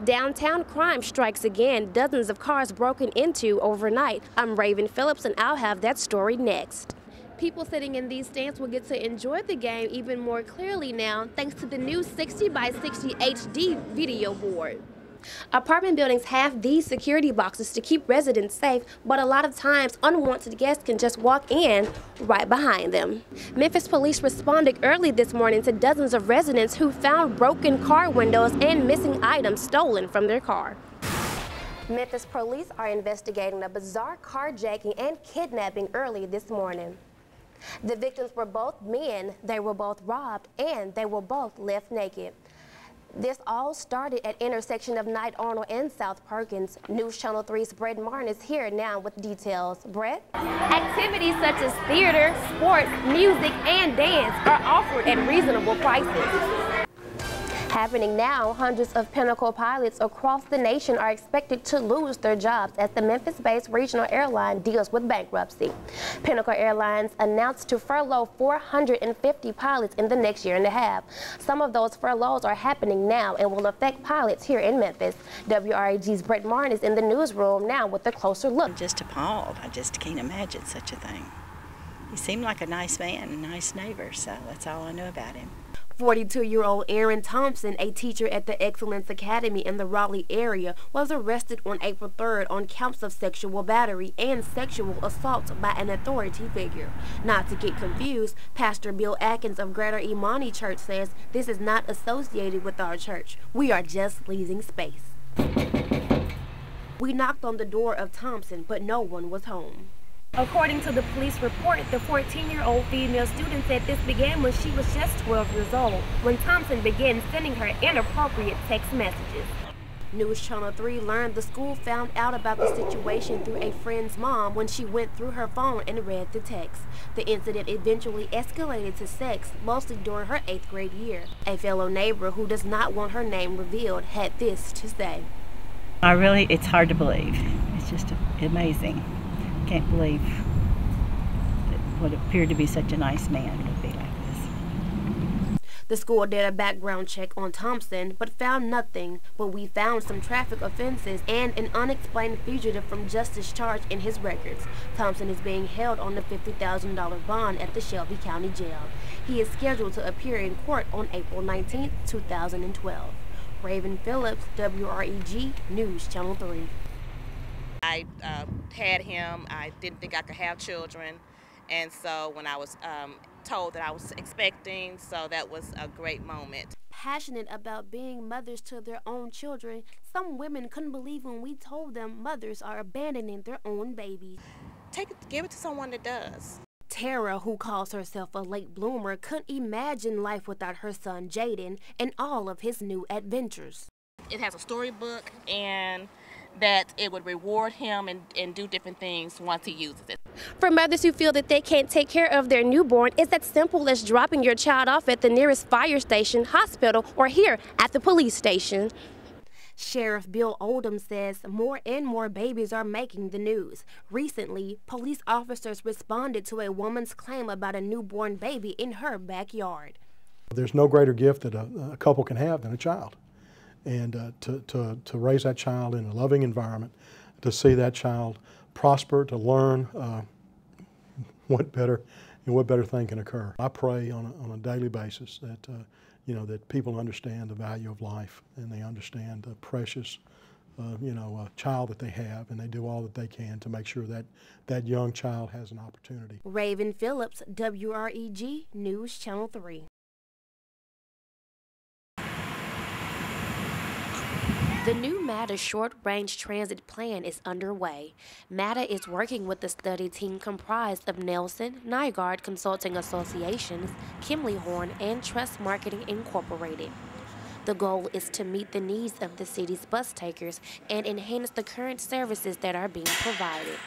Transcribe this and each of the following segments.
Downtown crime strikes again, dozens of cars broken into overnight. I'm Raven Phillips, and I'll have that story next. People sitting in these stands will get to enjoy the game even more clearly now, thanks to the new 60 by 60 HD video board. Apartment buildings have these security boxes to keep residents safe, but a lot of times unwanted guests can just walk in right behind them. Memphis police responded early this morning to dozens of residents who found broken car windows and missing items stolen from their car. Memphis police are investigating a bizarre carjacking and kidnapping early this morning. The victims were both men, they were both robbed, and they were both left naked. This all started at intersection of Knight Arnold and South Perkins. News Channel 3's Brett Martin is here now with details. Brett? Activities such as theater, sports, music, and dance are offered at reasonable prices. Happening now, hundreds of Pinnacle pilots across the nation are expected to lose their jobs as the Memphis-based regional airline deals with bankruptcy. Pinnacle Airlines announced to furlough 450 pilots in the next year and a half. Some of those furloughs are happening now and will affect pilots here in Memphis. WRAG's Brett Martin is in the newsroom now with a closer look. I'm just appalled. I just can't imagine such a thing. He seemed like a nice man, a nice neighbor, so that's all I know about him. 42-year-old Aaron Thompson, a teacher at the Excellence Academy in the Raleigh area, was arrested on April 3rd on counts of sexual battery and sexual assault by an authority figure. Not to get confused, Pastor Bill Atkins of Greater Imani Church says this is not associated with our church. We are just leasing space. We knocked on the door of Thompson, but no one was home. According to the police report, the 14-year-old female student said this began when she was just 12 years old, when Thompson began sending her inappropriate text messages. News Channel 3 learned the school found out about the situation through a friend's mom when she went through her phone and read the text. The incident eventually escalated to sex, mostly during her 8th grade year. A fellow neighbor who does not want her name revealed had this to say. It's hard to believe. It's just amazing. Can't believe that what appeared to be such a nice man would be like this. The school did a background check on Thompson, but found nothing. But we found some traffic offenses and an unexplained fugitive from justice charge in his records. Thompson is being held on the $50,000 bond at the Shelby County Jail. He is scheduled to appear in court on April 19, 2012. Raven Phillips, WREG News Channel 3. I had him. I didn't think I could have children, and so when I was told that I was expecting, so that was a great moment. Passionate about being mothers to their own children, some women couldn't believe when we told them mothers are abandoning their own babies. Give it to someone that does. Tara, who calls herself a late bloomer, couldn't imagine life without her son Jaden and all of his new adventures. It has a storybook, and that it would reward him and do different things once he uses it. For mothers who feel that they can't take care of their newborn, it's as simple as dropping your child off at the nearest fire station, hospital, or here at the police station. Sheriff Bill Oldham says more and more babies are making the news. Recently, police officers responded to a woman's claim about a newborn baby in her backyard. There's no greater gift that a couple can have than a child. And to raise that child in a loving environment, to see that child prosper, to learn what better thing can occur. I pray on a daily basis that that people understand the value of life and they understand the precious child that they have, and they do all that they can to make sure that that young child has an opportunity. Raven Phillips, WREG News Channel 3. The new MATA short-range transit plan is underway. MATA is working with the study team comprised of Nelson, Nygaard Consulting Associations, Kimley Horn, and Trust Marketing Incorporated. The goal is to meet the needs of the city's bus takers and enhance the current services that are being provided.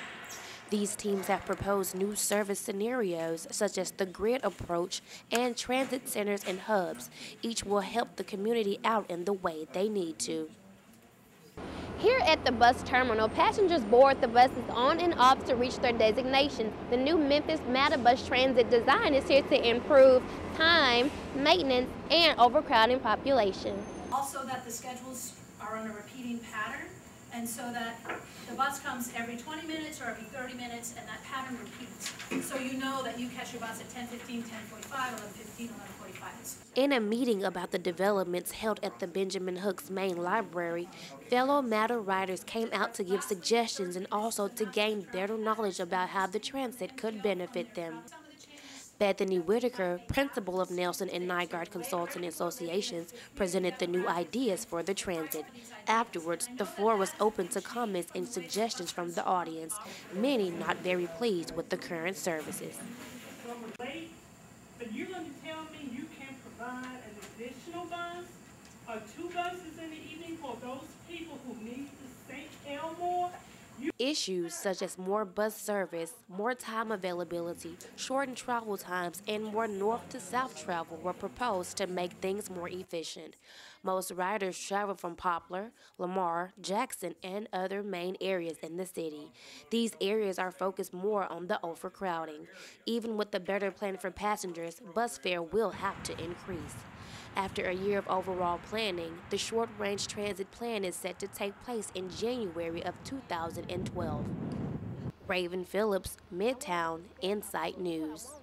These teams have proposed new service scenarios such as the grid approach and transit centers and hubs. Each will help the community out in the way they need to. Here at the bus terminal, passengers board the buses on and off to reach their destinations. The new Memphis MATA bus transit design is here to improve time, maintenance, and overcrowding population. Also that the schedules are are on a repeating pattern, and so that the bus comes every 20 minutes or every 30 minutes, and that pattern repeats. So you know that you catch your bus at 10:15, 10:45, 11:15, 11:45. In a meeting about the developments held at the Benjamin Hooks Main Library, fellow Matter riders came out to give suggestions and also to gain better knowledge about how the transit could benefit them. Bethany Whitaker, principal of Nelson and Nygaard Consulting Associations, presented the new ideas for the transit. Afterwards, the floor was open to comments and suggestions from the audience, many not very pleased with the current services. But you're going to tell me you can provide an additional bus or 2 buses in the evening for those people who need to St. Elmore? Issues such as more bus service, more time availability, shortened travel times, and more north to south travel were proposed to make things more efficient. Most riders travel from Poplar, Lamar, Jackson, and other main areas in the city. These areas are focused more on the overcrowding. Even with the better plan for passengers, bus fare will have to increase. After a year of overall planning, the short-range transit plan is set to take place in January of 2012. Raven Phillips, Midtown Insight News.